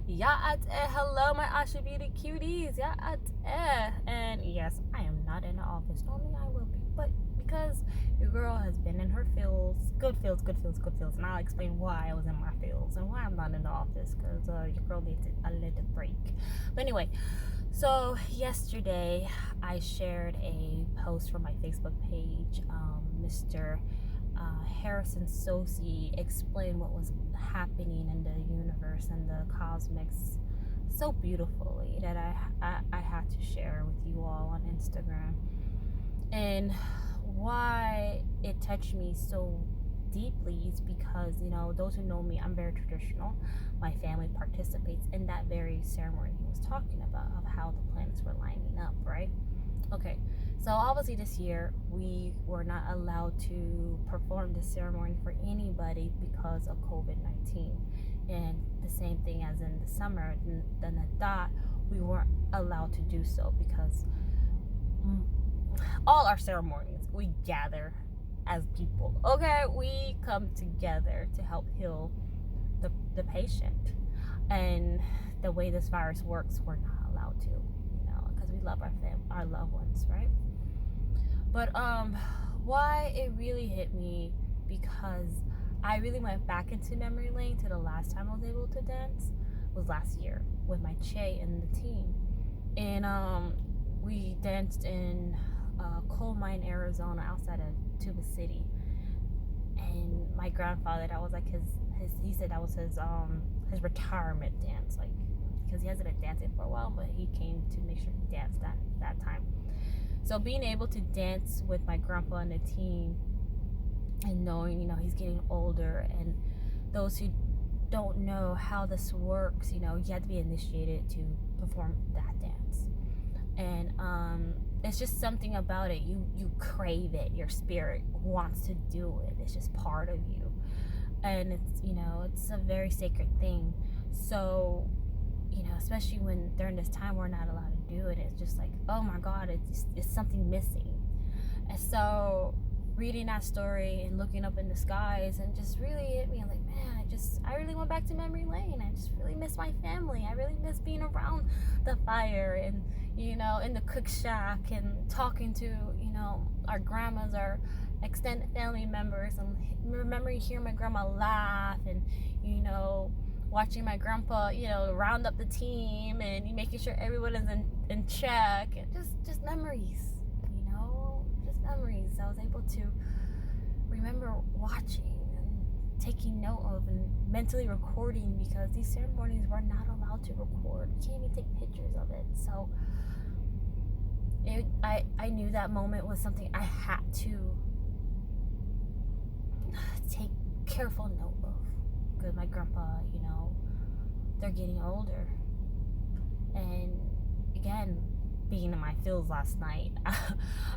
Hello, my Ah-Shi beauty cuties. And yes, I am not in the office. Normally I will be, but because your girl has been in her fields, good fields, and I'll explain why I was in my fields and why I'm not in the office, because your girl needs a little break. But anyway, so yesterday I shared a post from my Facebook page. Mr. Harrison Sosi explained what was happening in the universe and the cosmics so beautifully that I had to share with you all on Instagram. And why it touched me so deeply is because, those who know me, I'm very traditional. My family participates in that very ceremony he was talking about, of how the planets were lining up, right? Okay, so obviously this year we were not allowed to perform this ceremony for anybody because of COVID-19. And the same thing as in the summer, then I thought we weren't allowed to do so because all our ceremonies, we gather as people. Okay, we come together to help heal the patient. And the way this virus works, we're not allowed to, because we love our loved ones, right? But why it really hit me, because I really went back into memory lane to the last time I was able to dance was last year with my Che and the team. And we danced in coal mine, Arizona, outside of Tuba City. And my grandfather, that was like his he said that was his retirement dance, like, because he hasn't been dancing for a while, but he came to make sure he danced that time. So being able to dance with my grandpa and the team, and knowing, he's getting older, and those who don't know how this works, you have to be initiated to perform that dance. And it's just something about it. You crave it. Your spirit wants to do it. It's just part of you. And it's a very sacred thing. So, especially when during this time we're not allowed to do it, it's just like, oh my God, it's something missing. And so reading that story and looking up in the skies, and just really hit me, like, man, I really went back to memory lane. I just really miss my family. I really miss being around the fire, and in the cook shack, and talking to our grandmas, our extended family members, and remembering hearing my grandma laugh, and watching my grandpa round up the team, and making sure everyone is in check, and just memories, just memories I was able to remember watching and taking note of and mentally recording, because these ceremonies were not allowed to record. You can't even take pictures of it. So I knew that moment was something I had to take careful note of, because my grandpa, they're getting older. And again, being in my fields last night,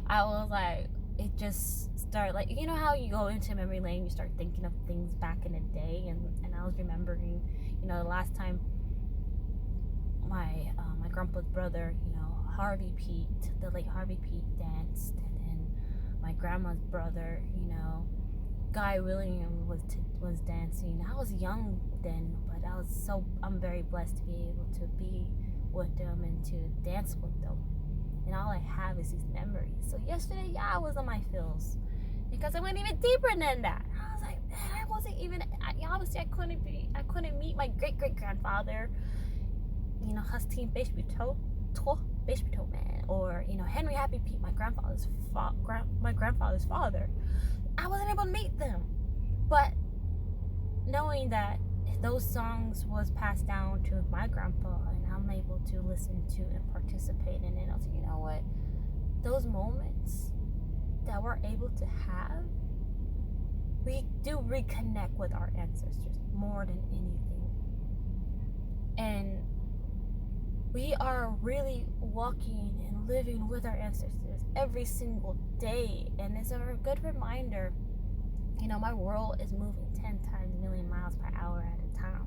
I was like, it just started, like, how you go into memory lane, you start thinking of things back in the day, and I was remembering, the last time my grandpa's brother, Harvey Pete, the late Harvey Pete, danced, and then my grandma's brother, Guy William was dancing. I was young then, but I'm very blessed to be able to be with them and to dance with them. And all I have is these memories. So yesterday, I was on my feels, because I went even deeper than that. I was like, man, I wasn't even. Obviously, I couldn't meet my great grandfather. Hustin Beshbito man, or Henry Happy Pete, my grandfather's father. I wasn't able to meet them, but knowing that those songs was passed down to my grandpa, and I'm able to listen to and participate in it, I was like, you know what? Those moments that we're able to have, we do reconnect with our ancestors more than anything. And we are really walking and living with our ancestors every single day. And it's a good reminder, my world is moving 10 times a million miles per hour at a time.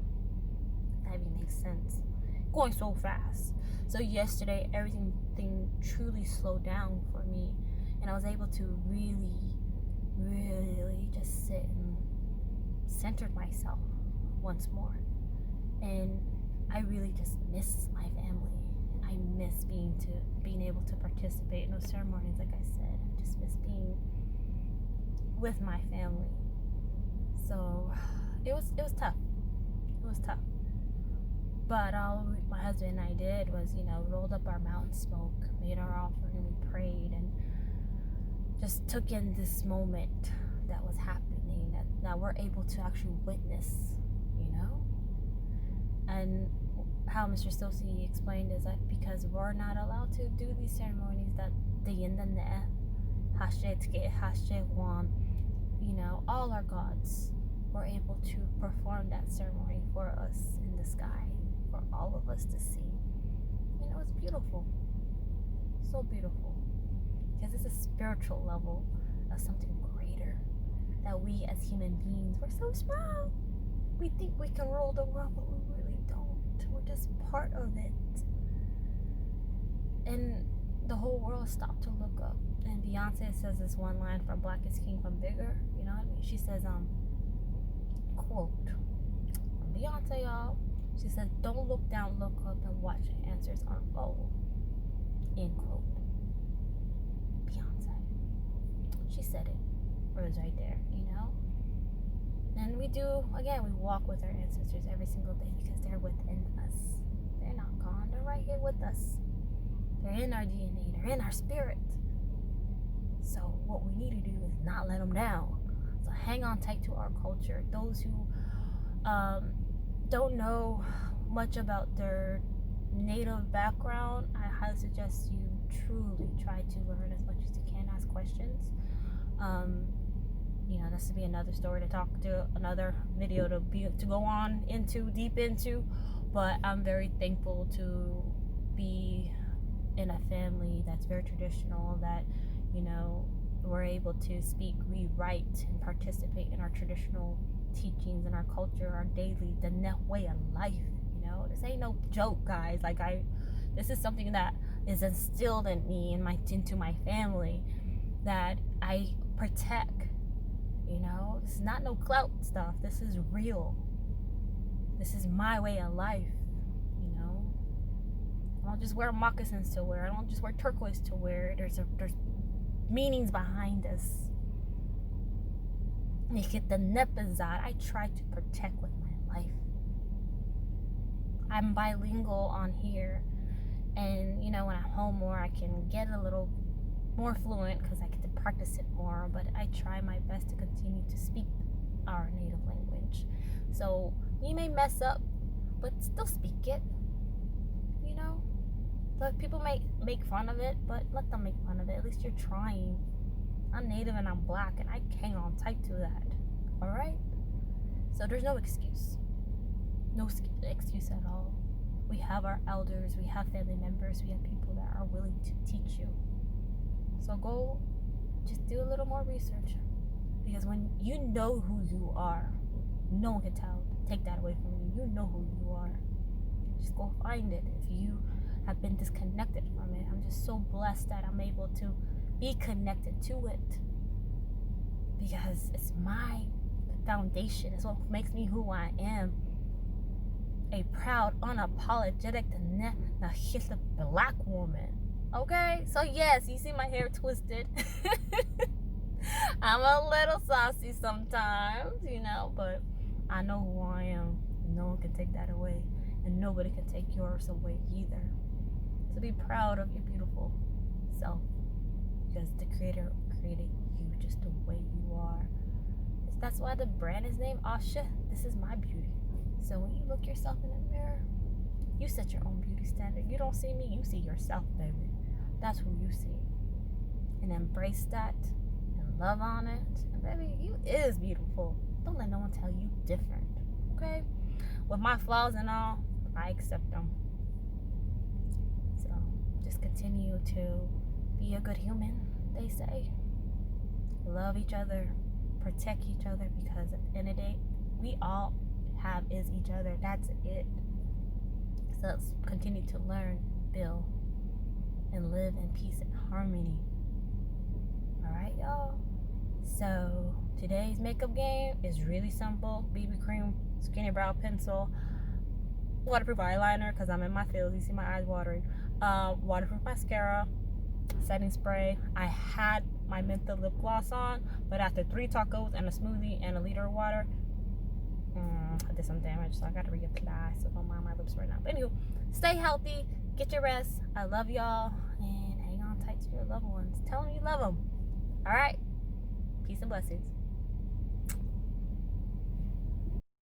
That even makes sense. Going so fast. So yesterday, everything truly slowed down for me. And I was able to really, really just sit and centered myself once more. And I really just miss my family. I miss being able to participate in those ceremonies. Like I said, I just miss being with my family. So it was tough. It was tough. But all my husband and I did was, rolled up our mountain smoke, made our offering, we prayed, and just took in this moment that was happening, that we're able to actually witness, And how Mr. Stosi explained is that because we're not allowed to do these ceremonies, that the and the Ah-Shí, all our gods were able to perform that ceremony for us in the sky, for all of us to see. And it was beautiful. So beautiful. Because it's a spiritual level of something greater. That we as human beings, we're so small. We think we can rule the world, but we really don't. We're just part of it. And the whole world stopped to look up. And Beyonce says this one line from Black is King from Bigger. You know what I mean? She says, quote, from Beyonce, y'all. She says, don't look down, look up, and watch the answers unfold. End quote. Beyonce. She said it. It was right there, And we walk with our ancestors every single day because they're within us. They're not gone. They're right here with us. They're in our DNA. They're in our spirit. So what we need to do is not let them down. So hang on tight to our culture. Those who don't know much about their native background, I highly suggest you truly try to learn as much as you can. Ask questions. This would be another story to talk to, another video to go on deep into. But I'm very thankful to be in a family that's very traditional, that we're able to speak, read, write, and participate in our traditional teachings and our culture, our daily, the way of life. This ain't no joke, guys. This is something that is instilled in me and into my family that I protect. This is not no clout stuff. This is real. This is my way of life. I don't just wear moccasins to wear. I don't just wear turquoise to wear. There's meanings behind us. You get the nepazad. I try to protect with my life. I'm bilingual on here, and when I'm home more, I can get a little more fluent because I get to practice it more. But I try my best to continue to speak our native language. So you may mess up, but still speak it. But people may make fun of it, but let them make fun of it. At least you're trying. I'm native and I'm black, and I hang on tight to that. All right? So there's no excuse. No excuse at all. We have our elders, we have family members, we have people that are willing to teach you. So go, just do a little more research. Because when you know who you are, no one can take that away from you. You know who you are. Just go find it. If you have been disconnected from it, I'm just so blessed that I'm able to be connected to it. Because it's my foundation. It's what makes me who I am. A proud, unapologetic, black woman. Okay? So yes, you see my hair twisted. I'm a little saucy sometimes, but I know who I am. No one can take that away. And nobody can take yours away either. So be proud of your beautiful self. Because the Creator created you just the way you are. That's why the brand is named Ah-Shi. This is my beauty. So when you look yourself in the mirror, you set your own beauty standard. You don't see me, you see yourself, baby. That's who you see. And embrace that and love on it. And baby, you is beautiful. Don't let no one tell you different. Okay? With my flaws and all, I accept them. So just continue to be a good human, they say. Love each other. Protect each other, because at the end of the day, we all have is each other. That's it. So let's continue to learn, build, and live in peace and harmony. Alright, y'all? So today's makeup game is really simple. BB cream, skinny brow pencil, waterproof eyeliner because I'm in my feels. You see my eyes watering. Waterproof mascara, setting spray. I had my menthol lip gloss on, but after 3 tacos and a smoothie and a liter of water, I did some damage, so I gotta reapply. So don't mind my lips right now. But anywho, stay healthy, get your rest. I love y'all, and hang on tight to your loved ones. Tell them you love them. All right, peace and blessings.